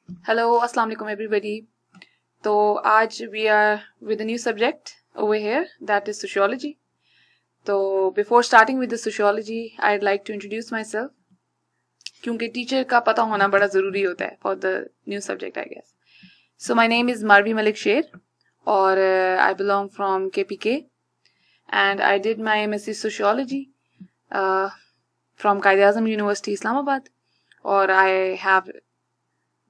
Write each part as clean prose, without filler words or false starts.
Hello अस्सलाम वालेकुम everybody. तो आज we are with a new subject over here that is sociology. तो before starting with the sociology I would like to introduce myself, क्योंकि teacher का पता होना बड़ा ज़रूरी होता है for the new subject I guess. So my name is Marvi Malik Sher और I belong from KPK and I did my MSc Sociology from Quaid-e-Azam University, Islamabad, or I have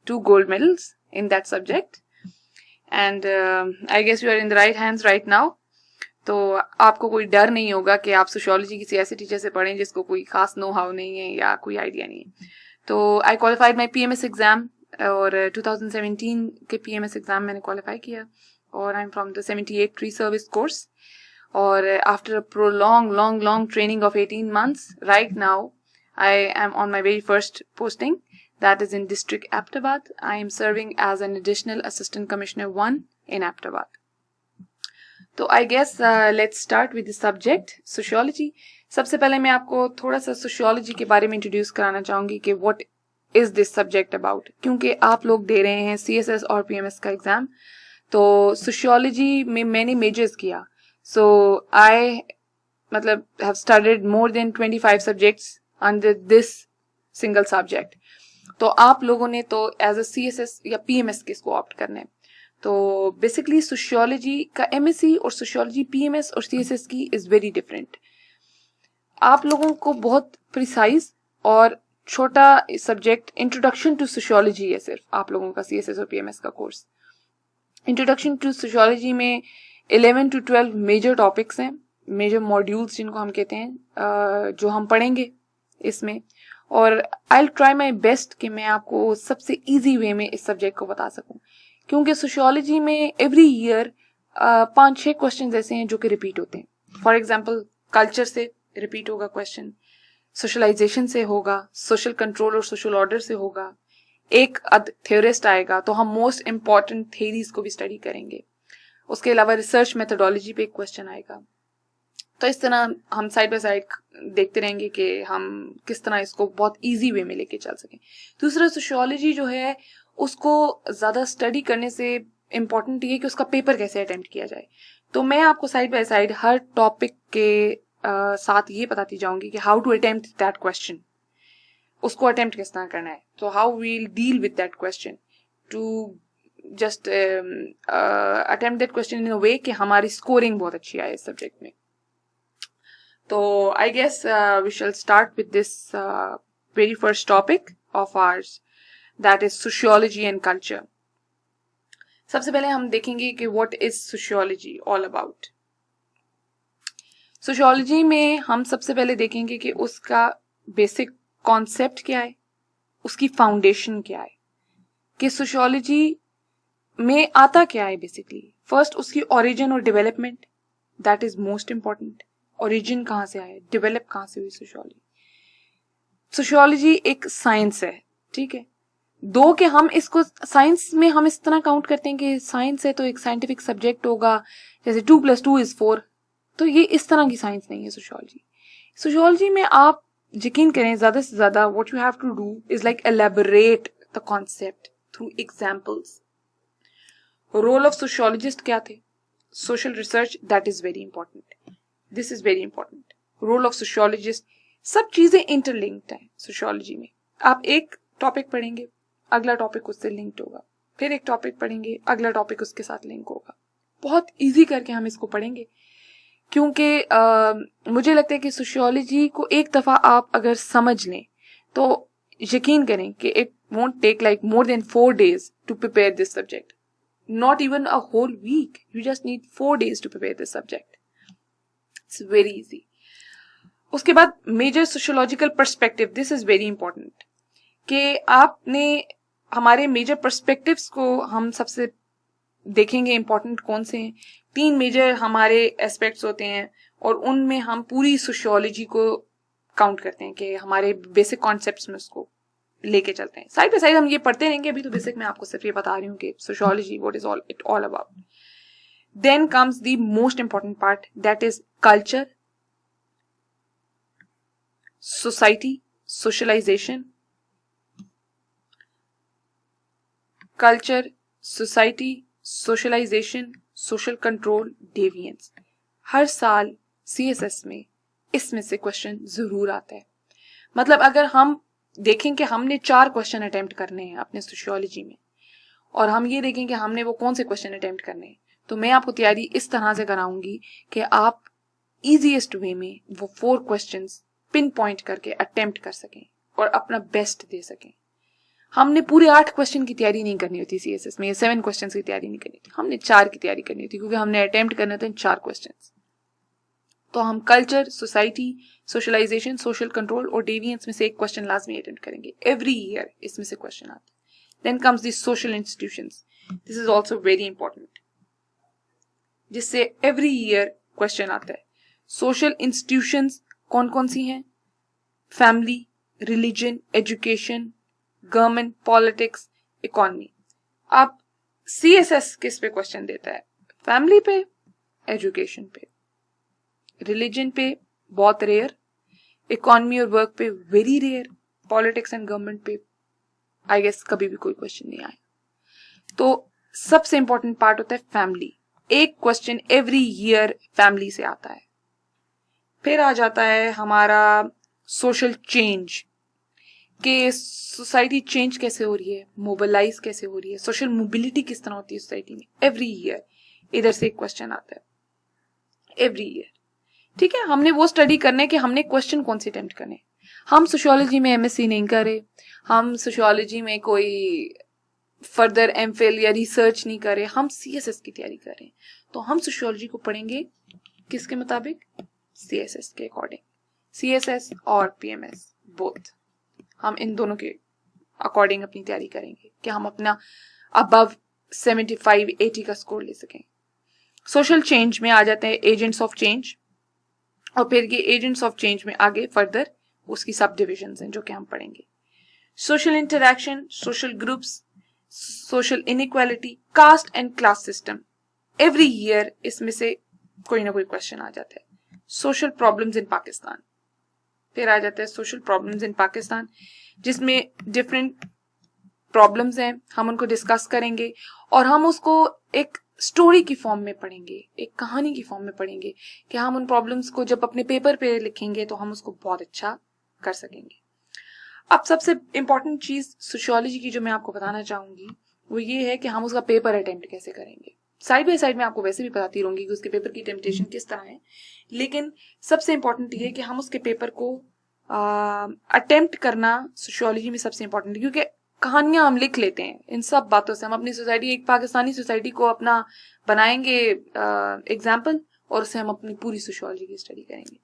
2 gold medals in that subject and I guess you are in the right hands right now. तो आपको कोई डर नहीं होगा कि आप sociology किसी ऐसे टीचर से पढ़ें जिसको कोई खास नो हाउ नहीं है या कोई आइडिया नहीं है। तो I qualified my PMS exam और 2017 के PMS एग्जाम मैंने क्वालिफाई किया और I am from the 78 pre service course. और after a prolong long long training of 18 months right now I am on my very first posting, that is in District Aptabad. I am serving as an additional Assistant Commissioner 1 in Aptabad. तो I guess let's start with the subject sociology. सबसे पहले मैं आपको थोड़ा सा sociology के बारे में इंट्रोड्यूस कराना चाहूँगी कि what is this subject about, क्योंकि आप लोग दे रहे हैं CSS और PMS का एग्जाम। तो sociology में मैंने मेजर्स किया, so I मतलब have studied more than 25 subjects under this single subject. तो आप लोगों ने तो एज अ CSS या PMS किसको ऑप्ट करना है। तो बेसिकली सोशियोलॉजी का MSc और सोशियोलॉजी PMS और CSS की इज वेरी डिफरेंट। आप लोगों को बहुत प्रिसाइज और छोटा सब्जेक्ट इंट्रोडक्शन टू सोशियोलॉजी है सिर्फ आप लोगों का CSS और PMS का कोर्स। इंट्रोडक्शन टू सोशियोलॉजी में 11 to 12 मेजर टॉपिक्स हैं, मेजर मॉड्यूल्स जिनको हम कहते हैं, जो हम पढ़ेंगे इसमें। और I will try my best कि मैं आपको सबसे इजी वे में इस सब्जेक्ट को बता सकूं, क्योंकि सोशियोलॉजी में एवरी ईयर 5-6 क्वेश्चन ऐसे हैं जो कि रिपीट होते हैं। फॉर एग्जांपल कल्चर से रिपीट होगा क्वेश्चन, सोशलाइजेशन से होगा, सोशल कंट्रोल और सोशल ऑर्डर से होगा, एक थ्योरिस्ट आएगा तो हम मोस्ट इंपॉर्टेंट थेरीज को भी स्टडी करेंगे। उसके अलावा रिसर्च मेथोडोलॉजी पे एक क्वेश्चन आएगा। तो इस तरह हम साइड बाय साइड देखते रहेंगे कि हम किस तरह इसको बहुत इजी वे में लेके चल सकें। दूसरा, सोशियोलॉजी जो है उसको ज़्यादा स्टडी करने से इम्पॉर्टेंट ये है कि उसका पेपर कैसे अटेम्प्ट किया जाए। तो मैं आपको साइड बाय साइड हर टॉपिक के साथ ये बताती जाऊंगी कि how to attempt that question, उसको अटेम्प्ट किस तरह करना है, तो how we'll deal with that question to just attempt that question in a way कि हमारी स्कोरिंग बहुत अच्छी आए इस सब्जेक्ट में। So I guess we shall start with this very first topic of ours, that is sociology and culture. सबसे पहले हम देखेंगे कि what is sociology all about. Sociology में हम सबसे पहले देखेंगे कि उसका बेसिक कॉन्सेप्ट क्या है, उसकी फाउंडेशन क्या है, कि सोशियोलॉजी में आता क्या है बेसिकली। फर्स्ट उसकी ओरिजिन और development, that is most important. Origin कहाँ से आया, डेवलप कहाँ से हुई सोशियोलॉजी। सोशियोलॉजी एक साइंस है, ठीक है। दो कि हम इसको साइंस में हम इस तरह काउंट करते हैं कि साइंस है तो एक साइंटिफिक सब्जेक्ट होगा, जैसे 2+2 = 4। तो ये इस तरह की साइंस नहीं है सोशियोलॉजी। सोशियोलॉजी में आप यकीन करें ज्यादा से ज्यादा what you have to do is like elaborate the concept through examples. Role of sociologist क्या थे, social research, that is very important, this is very important. Role of sociologist, सब चीजें इंटरलिंक्ड है सोशियोलॉजी में। आप एक टॉपिक पढ़ेंगे, अगला टॉपिक उससे लिंक्ड होगा, फिर एक टॉपिक पढ़ेंगे, अगला टॉपिक उसके साथ लिंक होगा। बहुत इजी करके हम इसको पढ़ेंगे, क्योंकि मुझे लगता है कि सोशियोलॉजी को एक दफा आप अगर समझ लें तो यकीन करें कि it won't take like more than 4 days to prepare this subject, not even a whole week, you just need 4 days to prepare this subject. It's very easy. उसके बाद major sociological perspective, this is very important, कि आपने हमारे major perspectives को हम सबसे देखेंगे important कौन से हैं। 3 मेजर हमारे एस्पेक्ट्स होते हैं और उनमें हम पूरी सोशियोलॉजी को काउंट करते हैं कि हमारे बेसिक कॉन्सेप्ट्स में उसको लेके चलते हैं। साइड बाय साइड हम ये पढ़ते रहेंगे, अभी तो बेसिक मैं आपको सिर्फ ये बता रही हूँ कि sociology what is all about. Then comes the most important part, that is culture, society, socialization, culture, society, socialisation, social control, deviance. हर साल CSS में इसमें से क्वेश्चन जरूर आता है। मतलब अगर हम देखें कि हमने 4 क्वेश्चन अटेम्प्ट करने हैं अपने सोशियोलॉजी में, और हम ये देखें कि हमने वो कौन से क्वेश्चन अटेम्प्ट करने हैं, तो मैं आपको तैयारी इस तरह से कराऊंगी कि आप इजीएस्ट वे में वो 4 क्वेश्चंस पिन पॉइंट करके अटेम्प्ट कर सकें और अपना बेस्ट दे सकें। हमने पूरे 8 क्वेश्चन की तैयारी नहीं करनी होती CSS में, ये 7 क्वेश्चन की तैयारी नहीं करनी थी, हमने 4 की तैयारी करनी थी, क्योंकि हमने अटेम्प्ट करने थे 4 क्वेश्चन। तो हम culture, society, socialisation, social control और डेविएंस में से एक क्वेश्चन लाजमी अटेम्प्ट करेंगे। एवरी ईयर इसमें से क्वेश्चन आता है। Then comes the social institutions, this is also very important, जिससे एवरी ईयर क्वेश्चन आता है। सोशल इंस्टीट्यूशंस कौन कौन सी हैं? Family, religion, education, government, politics, economy. अब CSS किस पे क्वेश्चन देता है? फैमिली पे, एजुकेशन पे, रिलीजन पे बहुत रेयर, इकोनॉमी और वर्क पे very rare, politics and government पे आई गेस कभी भी कोई क्वेश्चन नहीं आया। तो सबसे इंपॉर्टेंट पार्ट होता है फैमिली। एक क्वेश्चन एवरी ईयर फैमिली से आता है। फिर आ जाता है हमारा सोशल चेंज, कि सोसाइटी चेंज कैसे हो रही है, मोबिलाइज कैसे हो रही है, सोशल मोबिलिटी किस तरह होती है सोसाइटी में। एवरी ईयर इधर से एक क्वेश्चन आता है एवरी ईयर। ठीक है, हमने वो स्टडी करना है कि हमने क्वेश्चन कौन से अटेम्प्ट करने। हम सोशियोलॉजी में MSc नहीं करे, हम सोशियोलॉजी में कोई फर्दर MPhil या रिसर्च नहीं करे, हम CSS की तैयारी करें। तो हम सोशियोलॉजी को पढ़ेंगे किसके मुताबिक? CSS के अकॉर्डिंग। CSS और PMS बोथ, हम इन दोनों के अकॉर्डिंग अपनी तैयारी करेंगे कि हम अपना अबव 75-80 का स्कोर ले सकें। सोशल चेंज में आ जाते हैं एजेंट्स ऑफ चेंज, और फिर ये एजेंट्स ऑफ चेंज में आगे फर्दर उसकी सब डिविजन्स हैं जो कि हम पढ़ेंगे। Social interaction, social groups, social inequality, caste and class system. Every year इसमें से कोई ना कोई क्वेश्चन आ जाता है। सोशल प्रॉब्लम्स इन पाकिस्तान, फिर आ जाता है सोशल प्रॉब्लम्स इन पाकिस्तान, जिसमें डिफरेंट प्रॉब्लम्स हैं, हम उनको डिस्कस करेंगे और हम उसको एक स्टोरी की फॉर्म में पढ़ेंगे, एक कहानी की फॉर्म में पढ़ेंगे, कि हम उन प्रॉब्लम्स को जब अपने पेपर पे लिखेंगे तो हम उसको बहुत अच्छा कर सकेंगे। अब सबसे इंपॉर्टेंट चीज सोशियोलॉजी की जो मैं आपको बताना चाहूंगी वो ये है कि हम उसका पेपर अटेम्प्ट कैसे करेंगे। साइड बाय साइड में आपको वैसे भी बताती रहूंगी कि उसके पेपर की टेम्पटेशन किस तरह है, लेकिन सबसे इंपॉर्टेंट ये है कि हम उसके पेपर को अटेम्प्ट करना सोशियोलॉजी में सबसे इंपॉर्टेंट है, क्योंकि कहानियां हम लिख लेते हैं, इन सब बातों से हम अपनी सोसाइटी, एक पाकिस्तानी सोसाइटी को अपना बनाएंगे एग्जाम्पल, और उससे हम अपनी पूरी सोशियोलॉजी की स्टडी करेंगे।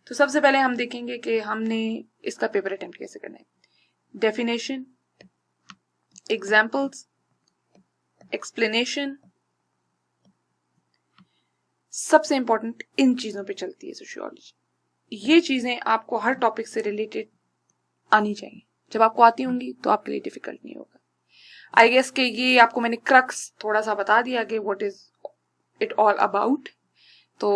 तो सबसे पहले हम देखेंगे कि हमने इसका पेपर अटेम्प्ट कैसे करना है। डेफिनेशन, एग्जाम्पल्स, एक्सप्लेनेशन, सबसे इंपॉर्टेंट इन चीजों पे चलती है सोशियोलॉजी। ये चीजें आपको हर टॉपिक से रिलेटेड आनी चाहिए। जब आपको आती होंगी तो आपके लिए डिफिकल्ट नहीं होगा। आई गेस के ये आपको मैंने क्रक्स थोड़ा सा बता दिया कि what is it all about. तो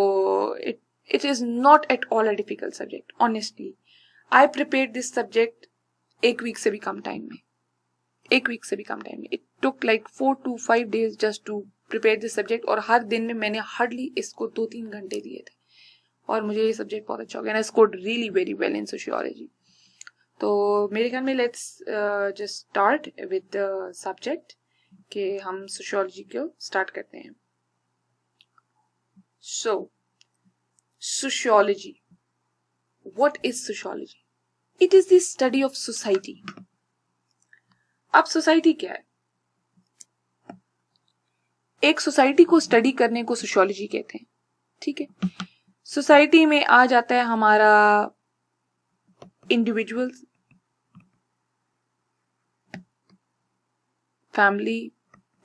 it is not at all a difficult subject. Honestly, I prepared this subject 1 week से भी कम टाइम में, 1 week से भी कम टाइम में। It took like 4 to 5 days just to prepare this subject, और हर दिन में मैंने हार्डली इसको 2-3 घंटे दिए थे, और मुझे ये सब्जेक्ट बहुत अच्छा हो गया। I scored really very well in sociology. तो मेरे ख्याल में let's just start with the subject, कि हम सोशियोलॉजी को स्टार्ट करते हैं। So sociology. What is sociology? It is the study of society. अब सोसाइटी क्या है? एक सोसाइटी को स्टडी करने को सोशियोलॉजी कहते हैं। ठीक है, सोसाइटी में आ जाता है हमारा इंडिविजुअल्स, फैमिली,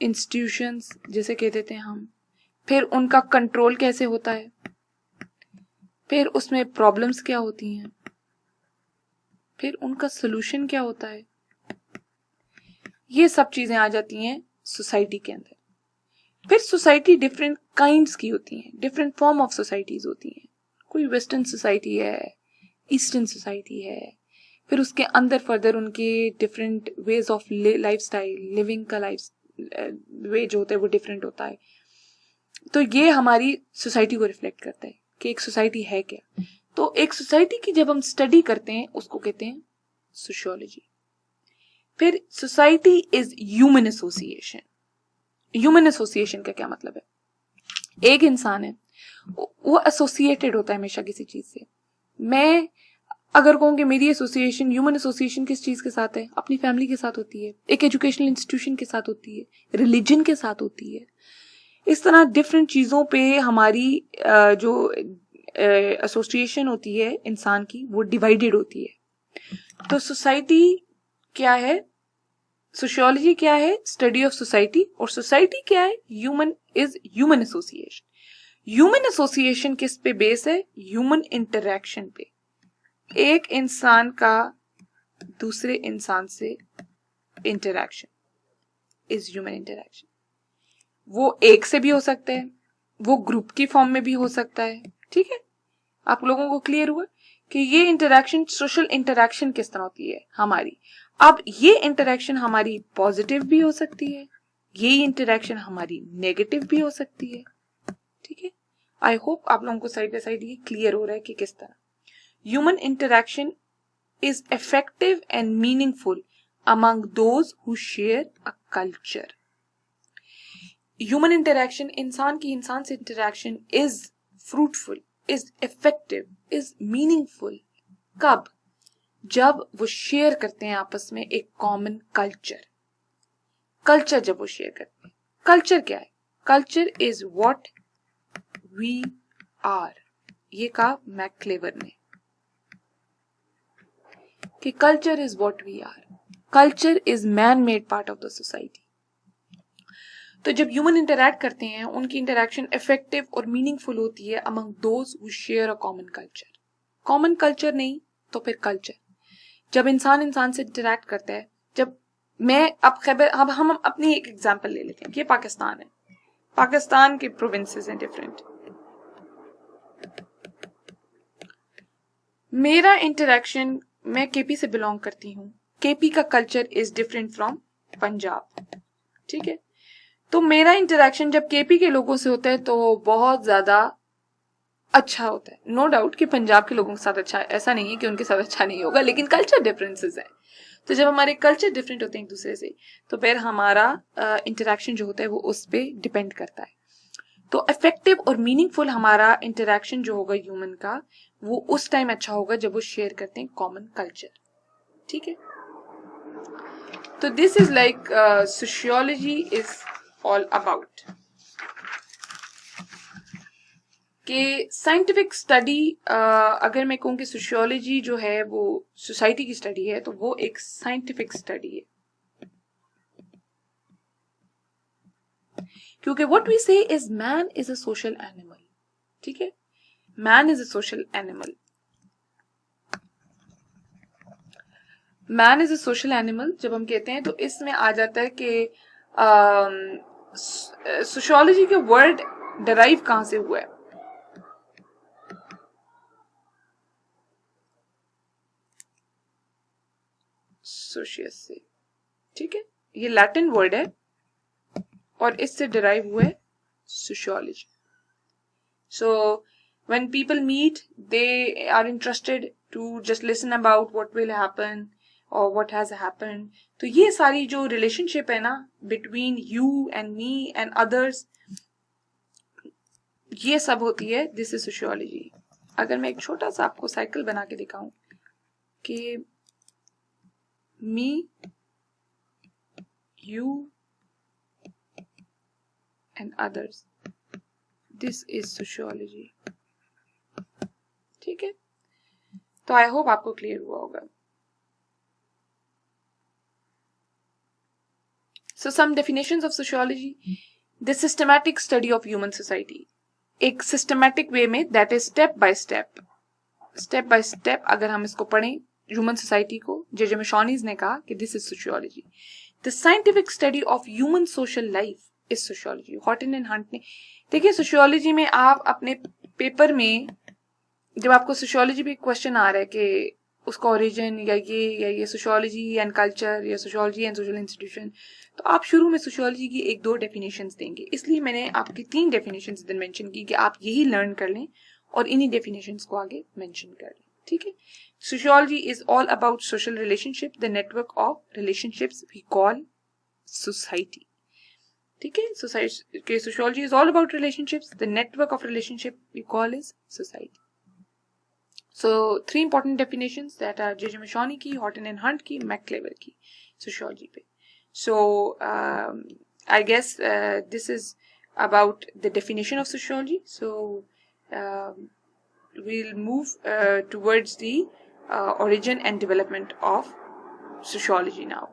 इंस्टीट्यूशंस जिसे कह देते हैं हम, फिर उनका कंट्रोल कैसे होता है, फिर उसमें प्रॉब्लम्स क्या होती हैं, फिर उनका सोल्यूशन क्या होता है। ये सब चीजें आ जाती हैं सोसाइटी के अंदर। फिर सोसाइटी डिफरेंट काइंड्स की होती हैं, डिफरेंट फॉर्म ऑफ सोसाइटीज होती हैं। कोई वेस्टर्न सोसाइटी है, ईस्टर्न सोसाइटी है, फिर उसके अंदर फर्दर उनके different ways of life style, living का लाइफ वे जो होता है वो डिफरेंट होता है। तो ये हमारी सोसाइटी को रिफ्लेक्ट करता है कि एक सोसाइटी है क्या। तो एक सोसाइटी की जब हम स्टडी करते हैं उसको कहते हैं सोशियोलॉजी। फिर society is human association. Human association का क्या मतलब है? एक इंसान है, वो एसोसिएटेड होता है हमेशा किसी चीज से। मैं अगर कहूँ कि मेरी एसोसिएशन, ह्यूमन एसोसिएशन किस चीज के साथ है? अपनी फैमिली के साथ होती है, एक एजुकेशनल इंस्टीट्यूशन के साथ होती है, रिलीजन के साथ होती है। इस तरह डिफरेंट चीजों पे हमारी जो एसोसिएशन होती है इंसान की, वो डिवाइडेड होती है। तो सोसाइटी क्या है? सोशियोलॉजी क्या है? Study of society. और सोसाइटी क्या है? Human is human association. Human association किस पे बेस है? ह्यूमन इंटरैक्शन पे। एक इंसान का दूसरे इंसान से इंटरैक्शन इज ह्यूमन इंटरैक्शन। वो एक से भी हो सकता है, वो ग्रुप की फॉर्म में भी हो सकता है। ठीक है, आप लोगों को क्लियर हुआ कि ये इंटरैक्शन, सोशल इंटरैक्शन किस तरह होती है हमारी। अब ये इंटरैक्शन हमारी पॉजिटिव भी हो सकती है, ये इंटरैक्शन हमारी नेगेटिव भी हो सकती है। ठीक है, आई होप आप लोगों को साइड बाय साइड ये क्लियर हो रहा है कि किस तरह human interaction is effective and meaningful among those who share a culture. Human interaction, इंसान की इंसान से interaction is fruitful, is effective, is meaningful. कब? जब वो शेयर करते हैं आपस में एक कॉमन कल्चर। कल्चर जब वो शेयर करते हैं। कल्चर क्या है? Culture is what we are. ये कहा मैक्लेवर ने कि culture is what we are. Culture is man made part of the society. तो जब ह्यूमन इंटरैक्ट करते हैं, उनकी इंटरैक्शन इफेक्टिव और मीनिंगफुल होती है among those who share a common culture. Common culture नहीं तो फिर कल्चर। जब इंसान इंसान से इंटरैक्ट करता है, जब मैं अब हम अपनी एक एग्जांपल ले लेते हैं कि पाकिस्तान है, पाकिस्तान के प्रोविंसेस हैं डिफरेंट। मेरा इंटरैक्शन, मैं केपी से बिलोंग करती हूँ, केपी का culture is different from Punjab. ठीक है, तो मेरा इंटरैक्शन जब केपी के लोगों से होता है तो बहुत ज्यादा अच्छा होता है। नो डाउट कि पंजाब के लोगों के साथ अच्छा है, ऐसा नहीं है कि उनके साथ अच्छा नहीं होगा, लेकिन कल्चर डिफरेंसेस हैं। तो जब हमारे कल्चर डिफरेंट होते हैं एक दूसरे से, तो फिर हमारा इंटरैक्शन जो होता है वो उस पर डिपेंड करता है। तो इफेक्टिव और मीनिंगफुल हमारा इंटरैक्शन जो होगा ह्यूमन का, वो उस टाइम अच्छा होगा जब वो शेयर करते हैं कॉमन कल्चर। ठीक है, तो this is like sociology is all about कि साइंटिफिक स्टडी। अगर मैं कहूँ कि सोशियोलॉजी जो है वो सोसाइटी की स्टडी है, तो वो एक साइंटिफिक स्टडी है, क्योंकि व्हाट वी से is man is a social animal. ठीक है, man is a social animal. Man is a social animal जब हम कहते हैं, तो इसमें आ जाता है कि सोशियोलॉजी के वर्ड डराइव कहां से हुआ है? सोशियस से। ठीक है, ये लैटिन वर्ड है और इससे डिराइव हुआ है sociology. So when people meet, they are interested to just listen about what will happen और व्हाट हैज हैपेंड। तो ये सारी जो रिलेशनशिप है ना between you and me and others, ये सब होती है, दिस इज सोशियोलॉजी। अगर मैं एक छोटा सा आपको साइकिल बना के दिखाऊं कि मी, you and others, this is sociology। ठीक है, तो आई होप आपको क्लियर हुआ होगा। So some definitions of sociology: the systematic study of human society। एक सिस्टमैटिक वे में, that is step by step अगर हम इसको पढ़ें ह्यूमन सोसाइटी को, जे मिशोनीज ने कहा कि this is sociology. The scientific study of human social life is sociology. Horton and Hunt ने, देखिए सोशियोलॉजी में आप अपने पेपर में, जब आपको सोशियोलॉजी पे क्वेश्चन आ रहा है कि उसका ओरिजिन या ये सोशियोलॉजी एंड कल्चर या सोशियोलॉजी एंड सोशल इंस्टीट्यूशन, तो आप शुरू में सोशियोलॉजी की 1-2 डेफिनेशंस देंगे। इसलिए मैंने आपकी 3 डेफिनेशंस इधर मेंशन की कि आप यही लर्न कर लें और इन्हीं डेफिनेशंस को आगे मेंशन कर लें, ठीक है। Sociology is all about social relationship, the network of relationships we call society, ठीक है। Sociology is all about relationships, the network of relationship we call is society. So 3 important definitions that are J.J. Mashoni की, Horton and Hunt की, McClever की, sociology पे. So I guess this is about the definition of sociology. So we'll move towards the origin and development of sociology now.